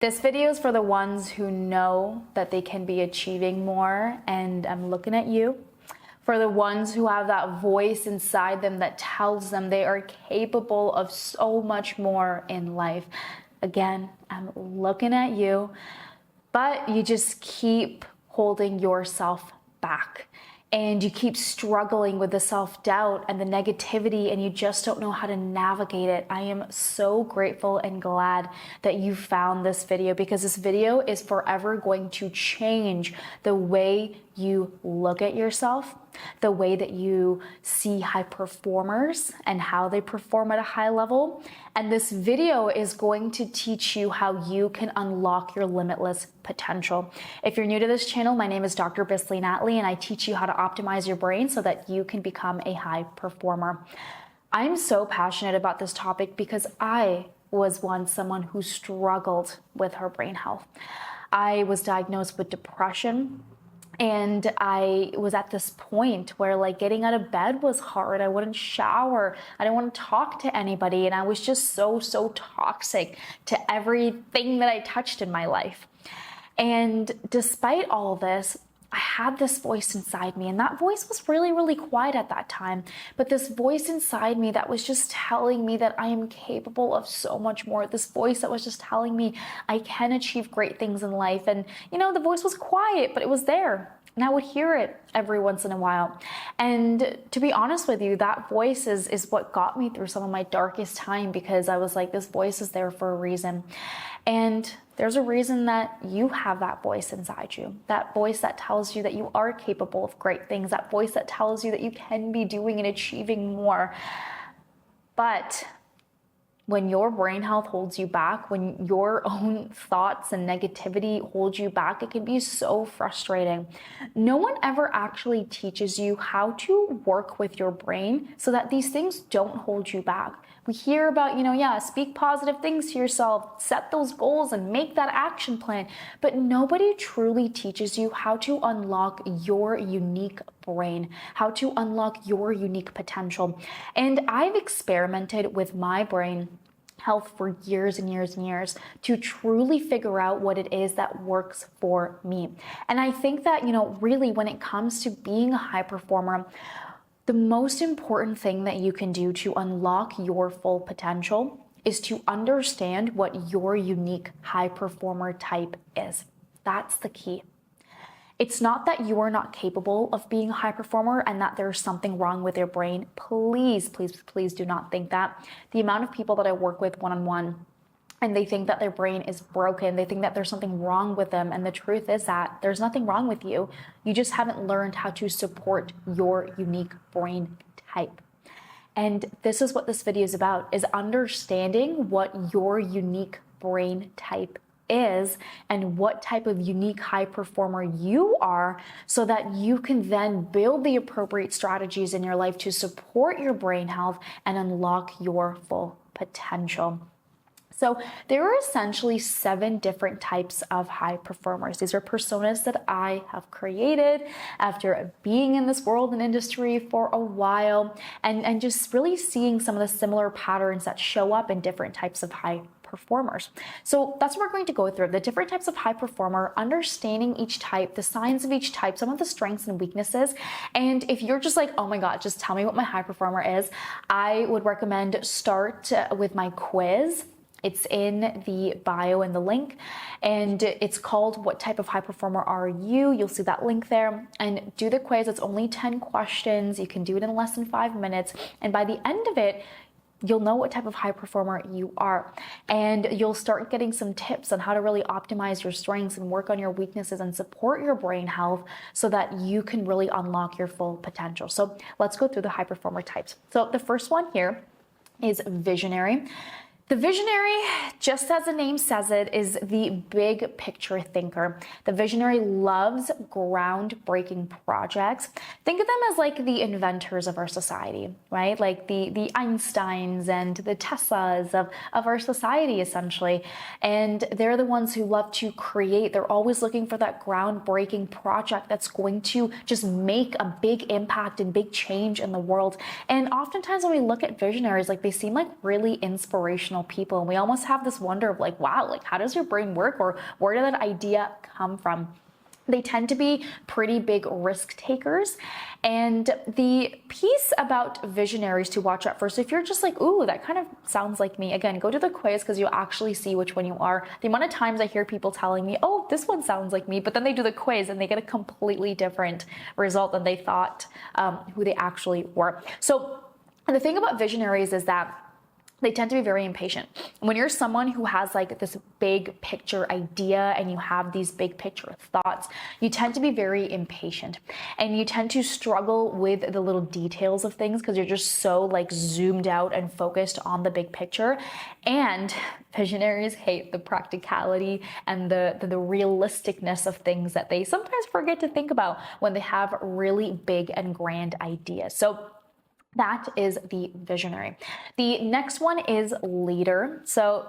This video is for the ones who know that they can be achieving more, and I'm looking at you. For the ones who have that voice inside them that tells them they are capable of so much more in life. Again, I'm looking at you, but you just keep holding yourself back. And you keep struggling with the self-doubt and the negativity, and you just don't know how to navigate it. I am so grateful and glad that you found this video, because this video is forever going to change the way you look at yourself, the way that you see high performers and how they perform at a high level. And this video is going to teach you how you can unlock your limitless potential. If you're new to this channel, my name is Dr. Bisley Natalie, and I teach you how to optimize your brain so that you can become a high performer. I'm so passionate about this topic because I was once someone who struggled with her brain health. I was diagnosed with depression. And I was at this point where getting out of bed was hard. I wouldn't shower. I didn't want to talk to anybody. And I was just so toxic to everything that I touched in my life. And despite all this, I had this voice inside me, and that voice was really quiet at that time. But this voice inside me that was just telling me that I am capable of so much more. This voice that was just telling me I can achieve great things in life. And the voice was quiet, but it was there. And I would hear it every once in a while. And to be honest with you, that voice is what got me through some of my darkest time, because I was like, this voice is there for a reason. And there's a reason that you have that voice inside you, that voice that tells you that you are capable of great things, that voice that tells you that you can be doing and achieving more. But when your brain health holds you back, when your own thoughts and negativity hold you back, it can be so frustrating. No one ever actually teaches you how to work with your brain so that these things don't hold you back. We hear about, speak positive things to yourself, set those goals and make that action plan, but nobody truly teaches you how to unlock your unique brain, how to unlock your unique potential. And I've experimented with my brain health for years and years to truly figure out what it is that works for me. And I think that, really when it comes to being a high performer, the most important thing that you can do to unlock your full potential is to understand what your unique high performer type is. That's the key. It's not that you are not capable of being a high performer and that there's something wrong with your brain. Please do not think that. The amount of people that I work with one-on-one, and they think that their brain is broken, they think that there's something wrong with them, and the truth is that there's nothing wrong with you. You just haven't learned how to support your unique brain type. And this is what this video is about, is understanding what your unique brain type is and what type of unique high performer you are, so that you can then build the appropriate strategies in your life to support your brain health and unlock your full potential. So there are essentially 7 different types of high performers. These are personas that I have created after being in this world and industry for a while, and just really seeing some of the similar patterns that show up in different types of high performers. So that's what we're going to go through, the different types of high performer, understanding each type, the signs of each type, some of the strengths and weaknesses. And if you're just like, oh my God, just tell me what my high performer is, I would recommend start with my quiz. It's in the bio and the link, and it's called What Type of High Performer Are You? You'll see that link there, and do the quiz. It's only 10 questions. You can do it in less than 5 minutes. And by the end of it, you'll know what type of high performer you are. And you'll start getting some tips on how to really optimize your strengths and work on your weaknesses and support your brain health so that you can really unlock your full potential. So let's go through the high performer types. So the first one here is visionary. The visionary, just as the name says it, is the big picture thinker. The visionary loves groundbreaking projects. Think of them as like the inventors of our society, right? Like the Einsteins and the Teslas of our society, essentially. And they're the ones who love to create. They're always looking for that groundbreaking project that's going to just make a big impact and big change in the world. And oftentimes when we look at visionaries, like they seem like really inspirational inspirational people. And we almost have this wonder of like, wow, like how does your brain work, or where did that idea come from? They tend to be pretty big risk takers. And the piece about visionaries to watch out for, so if you're just like, ooh, that kind of sounds like me, again, go to the quiz because you'll actually see which one you are. The amount of times I hear people telling me, oh, this one sounds like me, but then they do the quiz and they get a completely different result than they thought who they actually were. So the thing about visionaries is that they tend to be very impatient. When you're someone who has like this big picture idea and you have these big picture thoughts, you tend to be very impatient and you tend to struggle with the little details of things because you're just so like zoomed out and focused on the big picture. And visionaries hate the practicality and the realisticness of things that they sometimes forget to think about when they have really big and grand ideas. So that is the visionary. The next one is leader. So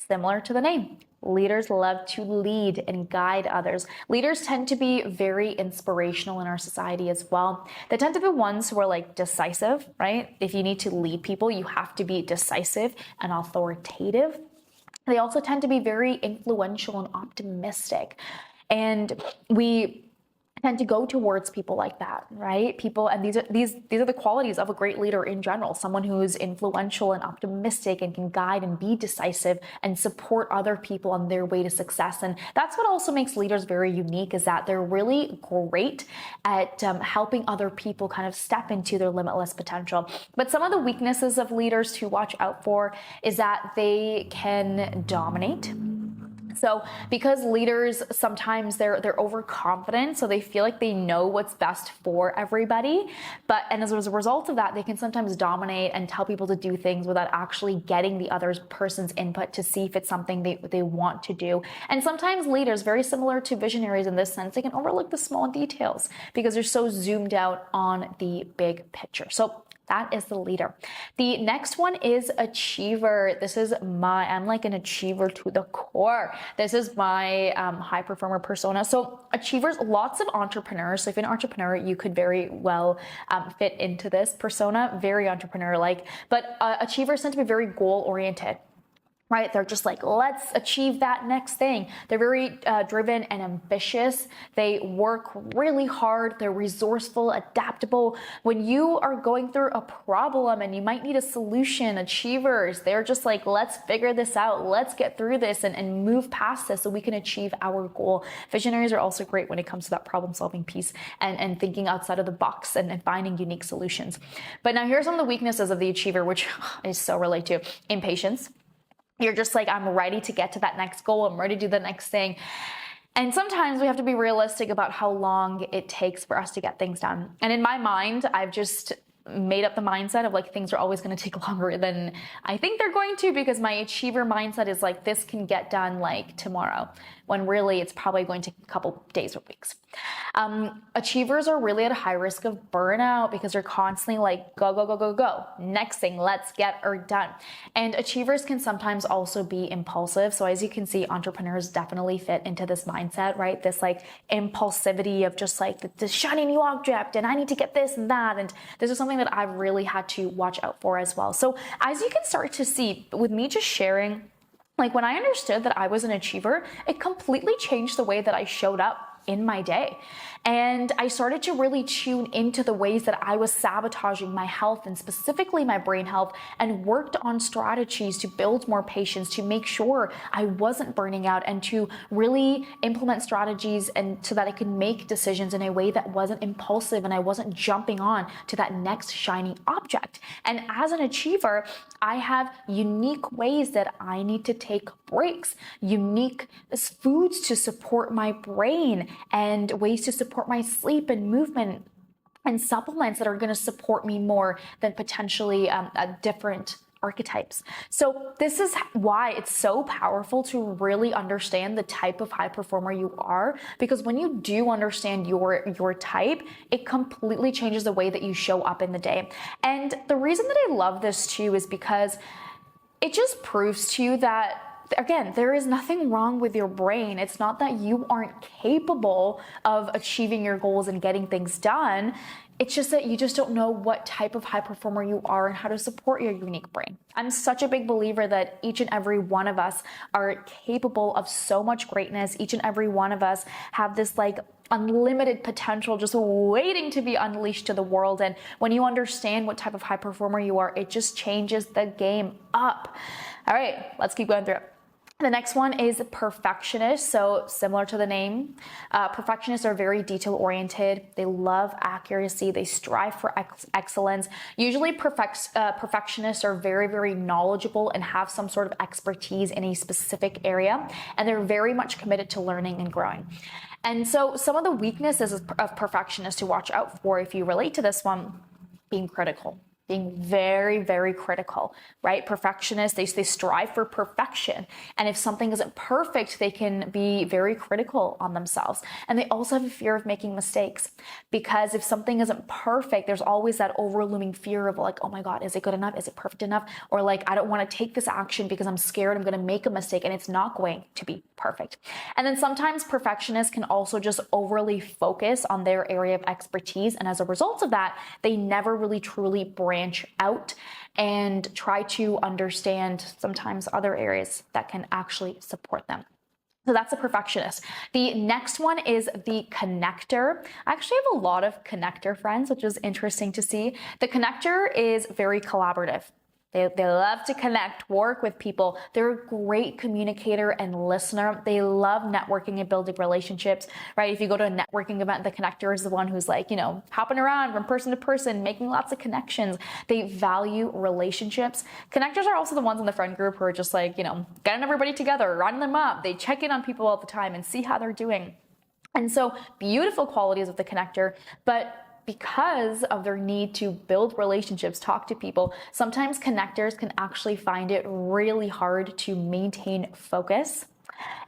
similar to the name, leaders love to lead and guide others. Leaders tend to be very inspirational in our society as well. They tend to be ones who are like decisive, right? If you need to lead people, you have to be decisive and authoritative. They also tend to be very influential and optimistic. And we tend to go towards people like that, right? People, and these are the qualities of a great leader in general. Someone who's influential and optimistic and can guide and be decisive and support other people on their way to success. And that's what also makes leaders very unique, is that they're really great at helping other people kind of step into their limitless potential. But some of the weaknesses of leaders to watch out for is that they can dominate. So because leaders, sometimes they're overconfident, so they feel like they know what's best for everybody. And as a result of that, they can sometimes dominate and tell people to do things without actually getting the other person's input to see if it's something they want to do. And sometimes leaders, very similar to visionaries in this sense, they can overlook the small details because they're so zoomed out on the big picture. So that is the leader. The next one is achiever. I'm like an achiever to the core. This is my high performer persona. So achievers, lots of entrepreneurs. So if you're an entrepreneur, you could very well fit into this persona, very entrepreneur-like. But achievers tend to be very goal-oriented. Right? They're just like, let's achieve that next thing. They're very driven and ambitious. They work really hard. They're resourceful, adaptable. When you are going through a problem and you might need a solution, achievers, they're just like, let's figure this out. Let's get through this and move past this so we can achieve our goal. Visionaries are also great when it comes to that problem solving piece and thinking outside of the box and finding unique solutions. But now here's some of the weaknesses of the achiever, which I so relate to. Impatience. You're just like, I'm ready to get to that next goal. I'm ready to do the next thing. And sometimes we have to be realistic about how long it takes for us to get things done. And in my mind, I've just made up the mindset of like, things are always going to take longer than I think they're going to, because my achiever mindset is like, this can get done like tomorrow, when really it's probably going to take a couple days or weeks. Achievers are really at a high risk of burnout because they're constantly like, go, go, go, go, go. Next thing, let's get her done. And achievers can sometimes also be impulsive. So as you can see, entrepreneurs definitely fit into this mindset, right? This like impulsivity of just like the shiny new object and I need to get this and that. And this is something that I've really had to watch out for as well. So as you can start to see with me just sharing, like when I understood that I was an achiever, it completely changed the way that I showed up in my day. And I started to really tune into the ways that I was sabotaging my health and specifically my brain health, and worked on strategies to build more patience, to make sure I wasn't burning out, and to really implement strategies and so that I could make decisions in a way that wasn't impulsive and I wasn't jumping on to that next shiny object. And as an achiever, I have unique ways that I need to take breaks, unique foods to support my brain, and ways to support my sleep and movement, and supplements that are going to support me more than potentially different archetypes. So this is why it's so powerful to really understand the type of high performer you are, because when you do understand your type, it completely changes the way that you show up in the day. And the reason that I love this too is because it just proves to you that, again, there is nothing wrong with your brain. It's not that you aren't capable of achieving your goals and getting things done. It's just that you just don't know what type of high performer you are and how to support your unique brain. I'm such a big believer that each and every one of us are capable of so much greatness. Each and every one of us have this like unlimited potential just waiting to be unleashed to the world. And when you understand what type of high performer you are, it just changes the game up. All right, let's keep going through it. The next one is perfectionist. So similar to the name, perfectionists are very detail oriented. They love accuracy. They strive for excellence. Usually perfectionists are very, very knowledgeable and have some sort of expertise in a specific area. And they're very much committed to learning and growing. And so some of the weaknesses of perfectionists to watch out for, if you relate to this one, being critical. Being very, very critical, right? Perfectionists, they strive for perfection. And if something isn't perfect, they can be very critical on themselves. And they also have a fear of making mistakes, because if something isn't perfect, there's always that overlooming fear of like, oh my God, is it good enough? Is it perfect enough? Or like, I don't want to take this action because I'm scared I'm going to make a mistake and it's not going to be perfect. And then sometimes perfectionists can also just overly focus on their area of expertise. And as a result of that, they never really truly branch out and try to understand sometimes other areas that can actually support them. So that's a perfectionist. The next one is the connector. I actually have a lot of connector friends, which is interesting to see. The connector is very collaborative. They love to connect, work with people. They're a great communicator and listener. They love networking and building relationships, right? If you go to a networking event, the connector is the one who's like, hopping around from person to person, making lots of connections. They value relationships. Connectors are also the ones in the friend group who are just like, getting everybody together, rounding them up. They check in on people all the time and see how they're doing. And so beautiful qualities of the connector, but because of their need to build relationships, talk to people, sometimes connectors can actually find it really hard to maintain focus,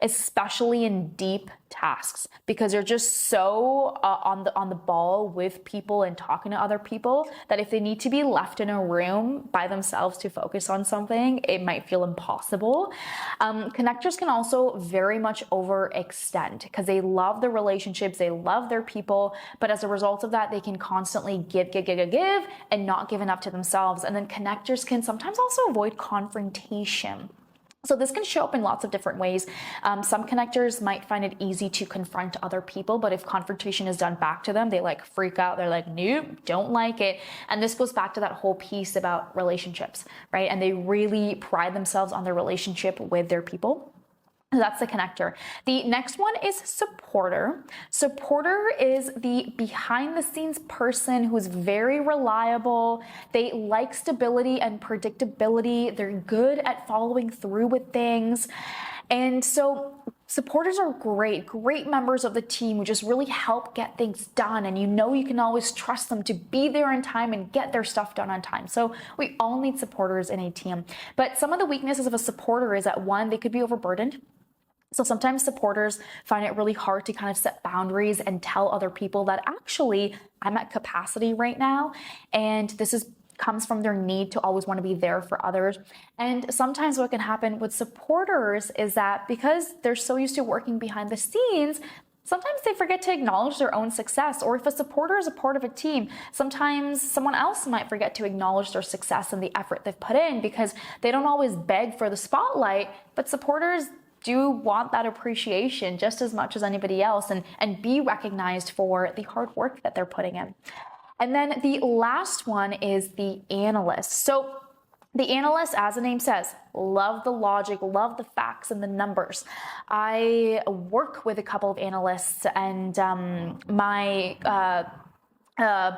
especially in deep tasks, because they're just so on the ball with people and talking to other people that if they need to be left in a room by themselves to focus on something, it might feel impossible. Connectors can also very much overextend because they love the relationships, they love their people, but as a result of that, they can constantly give and not give enough to themselves. And then connectors can sometimes also avoid confrontation. So this can show up in lots of different ways. Some connectors might find it easy to confront other people, but if confrontation is done back to them, they like freak out. They're like, nope, don't like it. And this goes back to that whole piece about relationships, right? And they really pride themselves on their relationship with their people. That's the connector. The next one is supporter. Supporter is the behind the scenes person who's very reliable. They like stability and predictability. They're good at following through with things. And so supporters are great members of the team who just really help get things done. And you can always trust them to be there on time and get their stuff done on time. So we all need supporters in a team. But some of the weaknesses of a supporter is that one, they could be overburdened. So sometimes supporters find it really hard to kind of set boundaries and tell other people that actually I'm at capacity right now. And this comes from their need to always want to be there for others. And sometimes what can happen with supporters is that because they're so used to working behind the scenes, sometimes they forget to acknowledge their own success. Or if a supporter is a part of a team, sometimes someone else might forget to acknowledge their success and the effort they've put in because they don't always beg for the spotlight, but supporters do want that appreciation just as much as anybody else and be recognized for the hard work that they're putting in. And then the last one is the analyst. So the analyst, as the name says, love the logic, love the facts and the numbers. I work with a couple of analysts, and my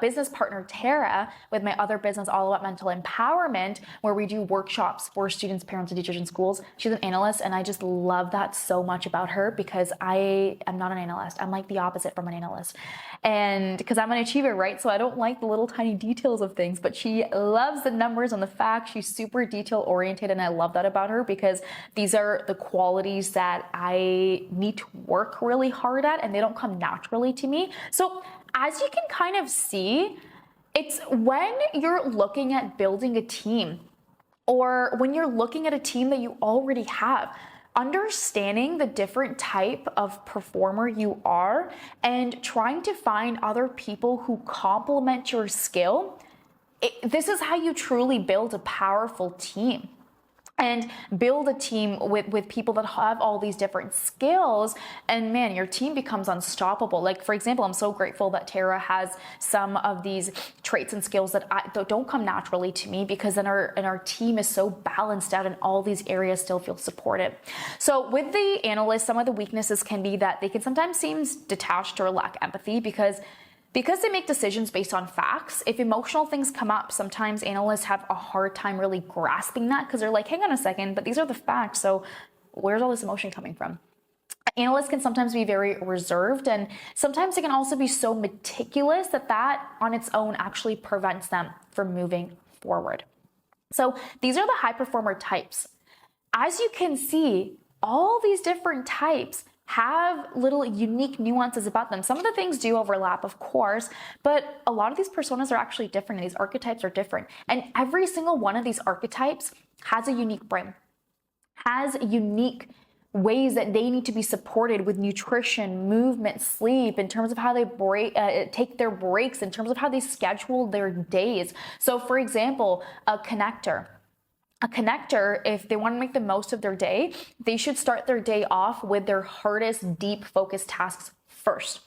business partner Tara, with my other business All About Mental Empowerment, where we do workshops for students, parents, and teachers in schools. She's an analyst, and I just love that so much about her because I am not an analyst. I'm like the opposite from an analyst. And because I'm an achiever, right? So I don't like the little tiny details of things, but she loves the numbers and the facts. She's super detail oriented, and I love that about her because these are the qualities that I need to work really hard at, and they don't come naturally to me. So as you can kind of see, it's when you're looking at building a team or when you're looking at a team that you already have, understanding the different type of performer you are and trying to find other people who complement your skill, this is how you truly build a powerful team. And build a team with people that have all these different skills, and man, your team becomes unstoppable. Like, for example, I'm so grateful that Tara has some of these traits and skills that don't come naturally to me, because then our team is so balanced out and all these areas still feel supported. So with the analyst, some of the weaknesses can be that they can sometimes seem detached or lack empathy because they make decisions based on facts. If emotional things come up, sometimes analysts have a hard time really grasping that, because they're like, hang on a second, but these are the facts, so where's all this emotion coming from? Analysts can sometimes be very reserved, and sometimes they can also be so meticulous that on its own actually prevents them from moving forward. So these are the high performer types. As you can see, all these different types have little unique nuances about them. Some of the things do overlap, of course, but a lot of these personas are actually different, and these archetypes are different. And every single one of these archetypes has a unique brain, has unique ways that they need to be supported with nutrition, movement, sleep, in terms of how they take their breaks, in terms of how they schedule their days. So for example, a connector, if they want to make the most of their day, they should start their day off with their hardest, deep focused tasks first.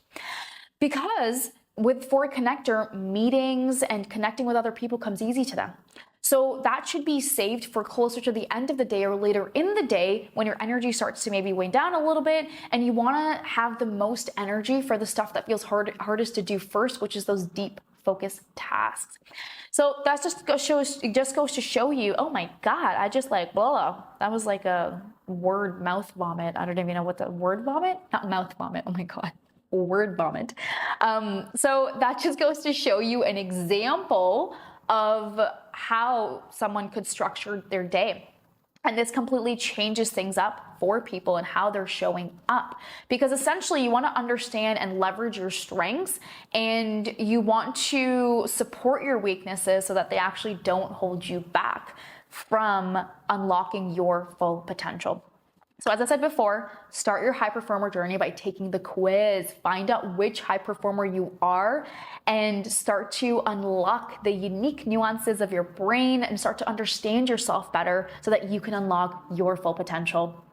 Because for a connector, meetings and connecting with other people comes easy to them. So that should be saved for closer to the end of the day or later in the day, when your energy starts to maybe wane down a little bit and you want to have the most energy for the stuff that feels hardest to do first, which is those deep focus tasks. So that just goes to show you, oh my God, I just like, blah, that was like a word mouth vomit. I don't even know what the word vomit, not mouth vomit. Oh my God, word vomit. So that just goes to show you an example of how someone could structure their day. And this completely changes things up for people and how they're showing up. Because essentially you want to understand and leverage your strengths, and you want to support your weaknesses so that they actually don't hold you back from unlocking your full potential. So as I said before, start your high performer journey by taking the quiz. Find out which high performer you are and start to unlock the unique nuances of your brain and start to understand yourself better so that you can unlock your full potential.